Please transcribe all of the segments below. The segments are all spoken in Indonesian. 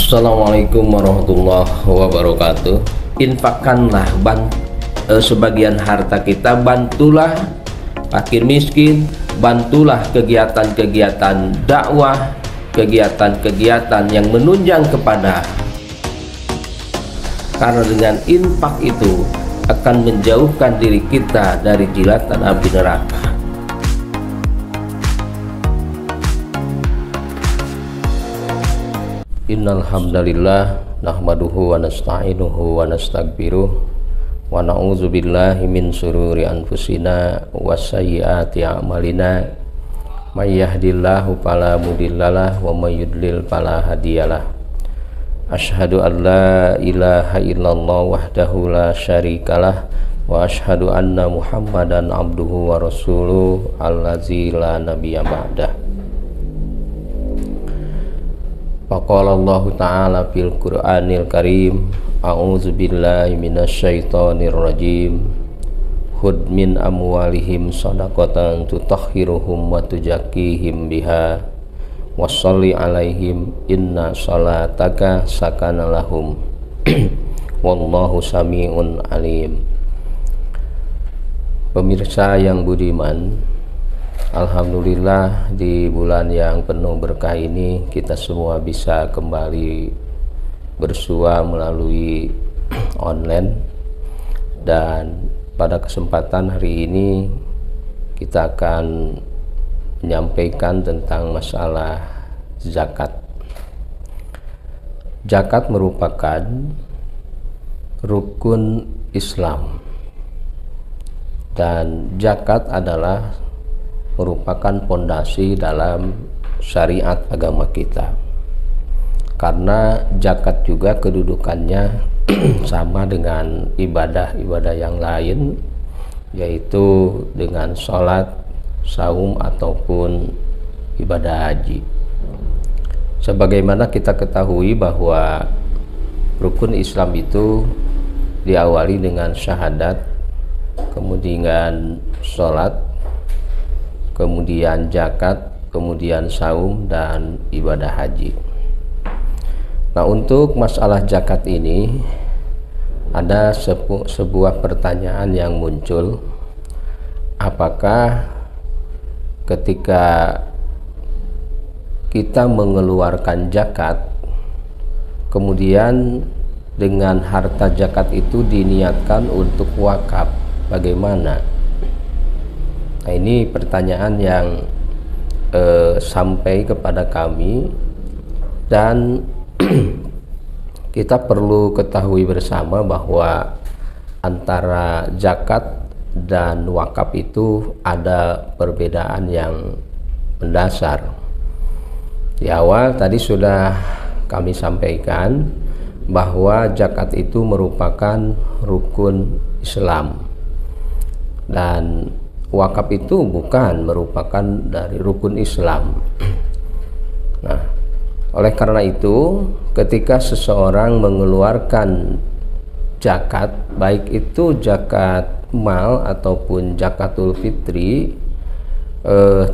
Assalamualaikum warahmatullahi wabarakatuh. Infakkanlah sebagian harta kita, bantulah fakir miskin, bantulah kegiatan-kegiatan dakwah, kegiatan-kegiatan yang menunjang kepada, karena dengan infak itu akan menjauhkan diri kita dari jilatan api neraka. Innal hamdalillah nahmaduhu wa nasta'inuhu wa nastaghfiruh wa na'udzu billahi min shururi anfusina wa sayyiati a'malina may yahdihillahu fala mudhillalah wa may yudlil fala hadiyalah. Asyhadu an la ilaha illallah wahdahu la syarikalah wa asyhadu anna Muhammadan abduhu wa rasuluh allazi la nabiyya ba'dah. Faqala Allah Ta'ala fil Qur'anil Karim, a'udzu billahi minasyaitonir rajim. Khudh min amwalihim shadaqatan tutahhiruhum wa tuzakkihim biha washolli alaihim inna salataka sakana lahum wallahu sami'un alim. Pemirsa yang budiman, alhamdulillah di bulan yang penuh berkah ini kita semua bisa kembali bersua melalui online, dan pada kesempatan hari ini kita akan menyampaikan tentang masalah zakat. Zakat merupakan rukun Islam, dan zakat adalah merupakan pondasi dalam syariat agama kita, karena zakat juga kedudukannya sama dengan ibadah-ibadah yang lain, yaitu dengan sholat, saum, ataupun ibadah haji. Sebagaimana kita ketahui bahwa rukun Islam itu diawali dengan syahadat, kemudian sholat, kemudian zakat, kemudian saum, dan ibadah haji. Nah, untuk masalah zakat ini ada sebuah pertanyaan yang muncul. Apakah ketika kita mengeluarkan zakat, kemudian dengan harta zakat itu diniatkan untuk wakaf, bagaimana? Nah, ini pertanyaan yang sampai kepada kami, dan kita perlu ketahui bersama bahwa antara zakat dan wakaf itu ada perbedaan yang mendasar. Di awal tadi sudah kami sampaikan bahwa zakat itu merupakan rukun Islam, dan wakaf itu bukan merupakan dari rukun Islam. Nah, oleh karena itu ketika seseorang mengeluarkan zakat, baik itu zakat mal ataupun zakatul fitri,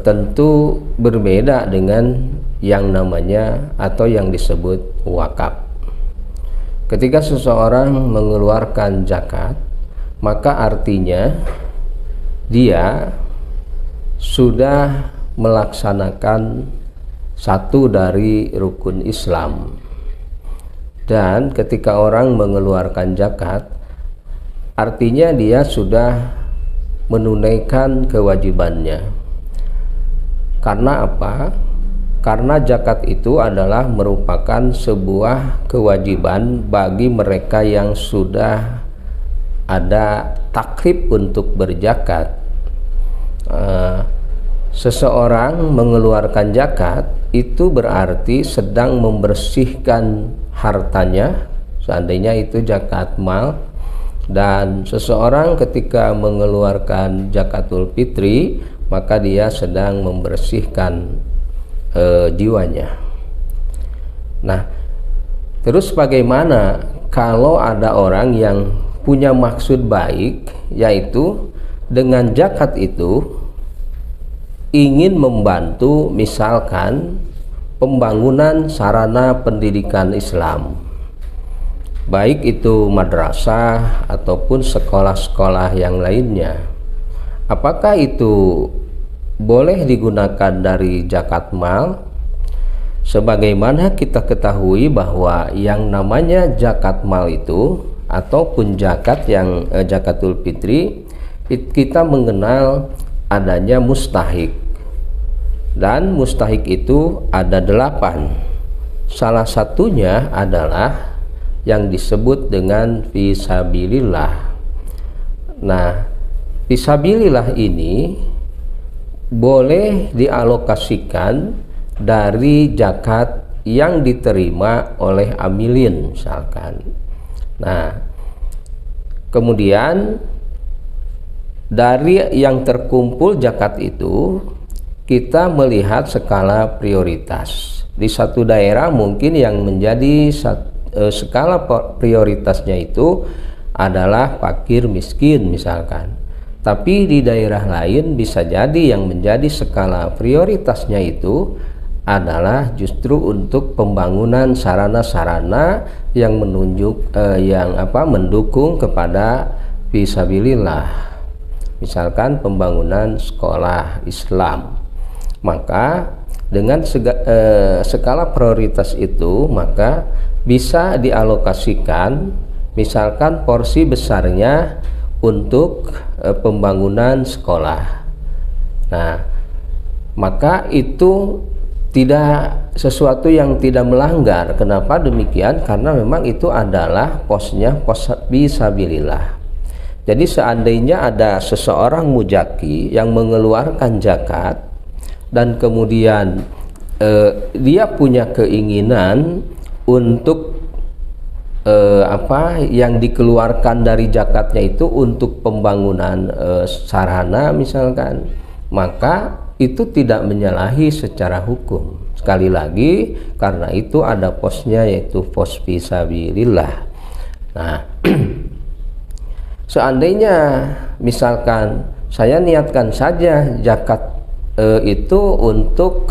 tentu berbeda dengan yang namanya atau yang disebut wakaf. Ketika seseorang mengeluarkan zakat, maka artinya dia sudah melaksanakan satu dari rukun Islam. Dan ketika orang mengeluarkan zakat, artinya dia sudah menunaikan kewajibannya. Karena apa? Karena zakat itu adalah merupakan sebuah kewajiban bagi mereka yang sudah ada taklif untuk berzakat. Seseorang mengeluarkan zakat itu berarti sedang membersihkan hartanya, seandainya itu zakat mal. Dan seseorang ketika mengeluarkan zakatul fitri, maka dia sedang membersihkan jiwanya. Nah, terus bagaimana kalau ada orang yang punya maksud baik, yaitu dengan zakat itu ingin membantu, misalkan pembangunan sarana pendidikan Islam, baik itu madrasah ataupun sekolah-sekolah yang lainnya. Apakah itu boleh digunakan dari zakat mal? Sebagaimana kita ketahui bahwa yang namanya zakat mal itu ataupun zakat yang zakatul fitri, kita mengenal adanya mustahik, dan mustahik itu ada 8. Salah satunya adalah yang disebut dengan fisabilillah. Nah, fisabilillah ini boleh dialokasikan dari zakat yang diterima oleh amilin misalkan. Nah, kemudian dari yang terkumpul zakat itu kita melihat skala prioritas. Di satu daerah mungkin yang menjadi skala prioritasnya itu adalah fakir miskin misalkan. Tapi di daerah lain bisa jadi yang menjadi skala prioritasnya itu adalah justru untuk pembangunan sarana-sarana yang mendukung kepada fisabilillah. Misalkan pembangunan sekolah Islam. Maka dengan skala prioritas itu maka bisa dialokasikan misalkan porsi besarnya untuk pembangunan sekolah. Nah, maka itu tidak sesuatu yang tidak melanggar. Kenapa demikian? Karena memang itu adalah posnya pos fisabilillah. Jadi seandainya ada seseorang mujaki yang mengeluarkan zakat dan kemudian dia punya keinginan untuk yang dikeluarkan dari zakatnya itu untuk pembangunan sarana misalkan, maka itu tidak menyalahi secara hukum. Sekali lagi, karena itu ada posnya yaitu pos fisabilillah. Nah, seandainya misalkan saya niatkan saja zakat itu untuk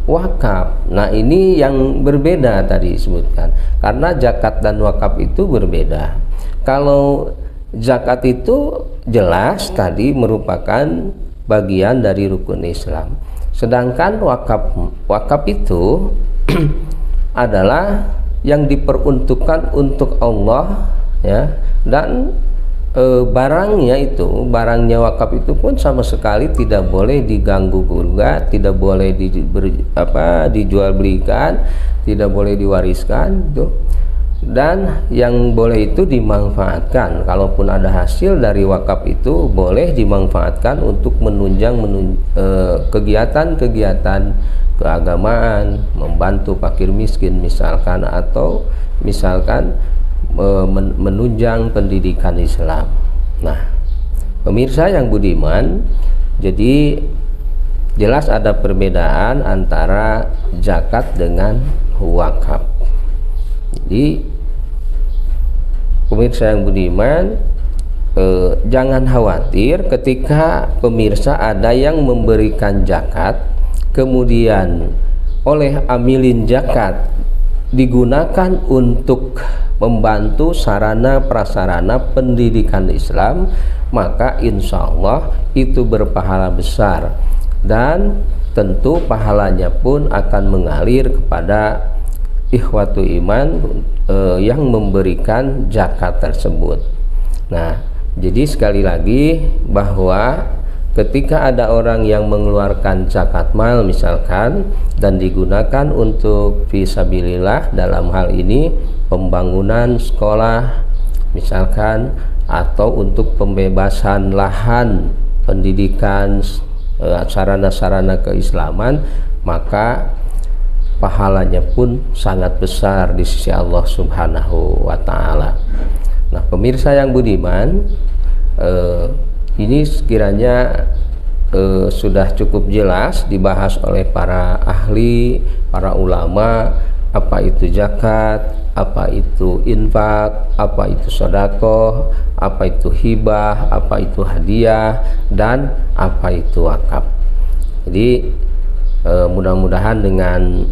wakaf. Nah, ini yang berbeda tadi disebutkan. Karena zakat dan wakaf itu berbeda. Kalau zakat itu jelas tadi merupakan bagian dari rukun Islam. Sedangkan wakaf itu adalah yang diperuntukkan untuk Allah ya, dan barangnya wakaf itu pun sama sekali tidak boleh diganggu gugat, tidak boleh dijual belikan, tidak boleh diwariskan gitu. Dan yang boleh itu dimanfaatkan. Kalaupun ada hasil dari wakaf itu boleh dimanfaatkan untuk menunjang kegiatan-kegiatan keagamaan, membantu fakir miskin misalkan, atau misalkan menunjang pendidikan Islam. Nah, pemirsa yang budiman, jadi jelas ada perbedaan antara zakat dengan wakaf. Jadi pemirsa yang budiman, jangan khawatir ketika pemirsa ada yang memberikan zakat kemudian oleh amilin zakat digunakan untuk membantu sarana prasarana pendidikan Islam, maka insya Allah itu berpahala besar dan tentu pahalanya pun akan mengalir kepada ikhwatu iman yang memberikan zakat tersebut. Nah, jadi sekali lagi bahwa ketika ada orang yang mengeluarkan zakat mal misalkan dan digunakan untuk fisabilillah, dalam hal ini pembangunan sekolah misalkan, atau untuk pembebasan lahan pendidikan sarana-sarana keislaman, maka pahalanya pun sangat besar di sisi Allah Subhanahu wa Ta'ala. Nah, pemirsa yang budiman, ini sekiranya sudah cukup jelas dibahas oleh para ahli, para ulama, apa itu zakat, apa itu infak, apa itu sedekah, apa itu hibah, apa itu hadiah, dan apa itu wakaf. Jadi mudah-mudahan dengan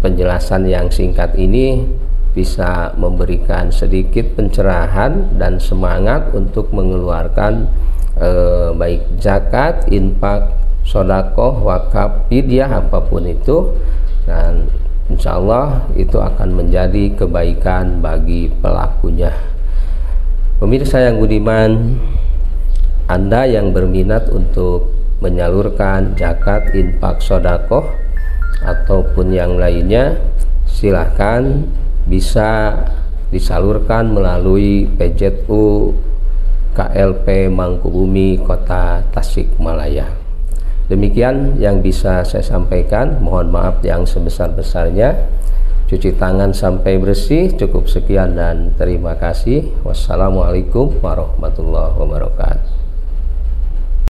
penjelasan yang singkat ini bisa memberikan sedikit pencerahan dan semangat untuk mengeluarkan baik zakat, infak, sodakoh, wakaf, fidyah, apapun itu, dan insya Allah itu akan menjadi kebaikan bagi pelakunya. Pemirsa yang budiman, Anda yang berminat untuk menyalurkan zakat, infak, sodakoh ataupun yang lainnya, silahkan bisa disalurkan melalui PZU KLP Mangkubumi Kota Tasikmalaya. Demikian yang bisa saya sampaikan, mohon maaf yang sebesar-besarnya. Cuci tangan sampai bersih. Cukup sekian dan terima kasih. Wassalamualaikum warahmatullahi wabarakatuh.